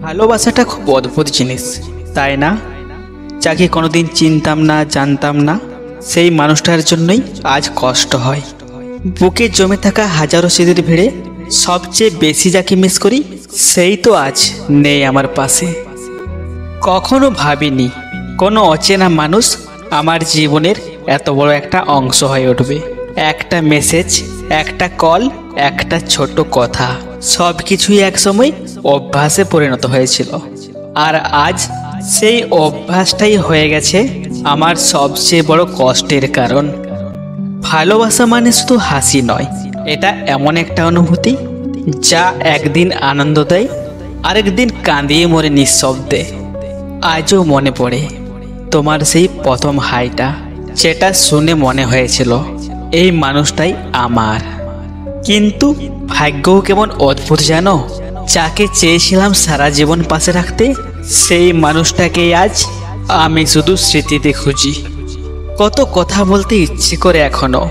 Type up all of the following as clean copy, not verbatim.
ভালোবাসাটা খুব অদ্ভুত জিনিস, তাই না? যাকে কোনোদিন চিনতাম না, জানতাম না, সেই মানুষটার জন্যই আজ কষ্ট হয়। বুকে জমে থাকা হাজারো স্মৃতির ভিড়ে সবচেয়ে বেশি যাকে মিস করি, সেই তো আজ নেই আমার পাশে। কখনো ভাবিনি কোনো অচেনা মানুষ আমার জীবনের এত বড় একটা অংশ হয়ে উঠবে। একটা মেসেজ, একটা কল, একটা ছোট কথা, সব কিছুই একসময় অভ্যাসে পরিণত হয়েছিল। আর আজ সেই অভ্যাসটাই হয়ে গেছে আমার সবচেয়ে বড় কষ্টের কারণ। ভালোবাসা মানে শুধু হাসি নয়, এটা এমন একটা অনুভূতি যা একদিন আনন্দ দেয়, আরেকদিন কাঁদিয়ে মরে নিঃশব্দে। আজও মনে পড়ে তোমার সেই প্রথম হাইটা, যেটা শুনে মনে হয়েছিল এই মানুষটাই আমার। কিন্তু ভাগ্যও কেমন অদ্ভুত জানো, যাকে চেয়েছিলাম সারা জীবন পাশে রাখতে, সেই মানুষটাকে আজ আমি শুধু স্মৃতিতে খুঁজি। কত কথা বলতে ইচ্ছে করে এখনো,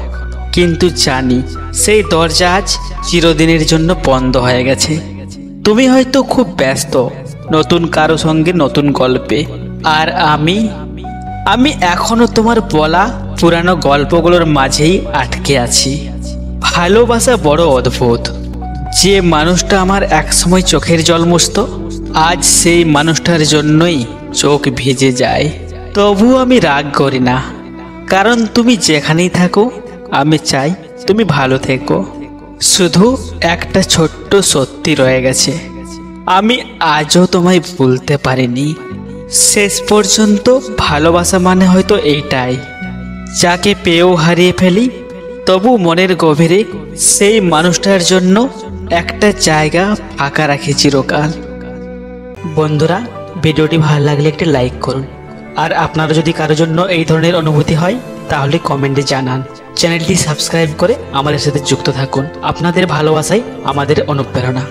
কিন্তু জানি সেই দরজা আজ চিরদিনের জন্য বন্ধ হয়ে গেছে। তুমি হয়তো খুব ব্যস্ত নতুন কারো সঙ্গে নতুন গল্পে, আর আমি এখনো তোমার বলা পুরানো গল্পগুলোর মাঝেই আটকে আছি। ভালোবাসা বড় অদ্ভুত। যে মানুষটা আমার একসময় চোখের জল মুছতো, আজ সেই মানুষটার জন্যই চোখ ভিজে যায়। তবুও আমি রাগ করি না, কারণ তুমি যেখানেই থাকো আমি চাই তুমি ভালো থেকো। শুধু একটা ছোট্ট সত্যি রয়ে গেছে, আমি আজও তোমায় ভুলতে পারিনি। শেষ পর্যন্ত ভালোবাসা মানে হয়তো এইটাই, যাকে পেয়েও হারিয়ে ফেলি, তবু মনের গভীরে সেই মানুষটার জন্য একটা জায়গা ফাঁকা রাখি চিরকাল। বন্ধুরা, ভিডিওটি ভালো লাগলে একটি লাইক করুন, আর আপনারা যদি কারোর জন্য এই ধরনের অনুভূতি হয় তাহলে কমেন্টে জানান। চ্যানেলটি সাবস্ক্রাইব করে আমাদের সাথে যুক্ত থাকুন। আপনাদের ভালোবাসাই আমাদের অনুপ্রেরণা।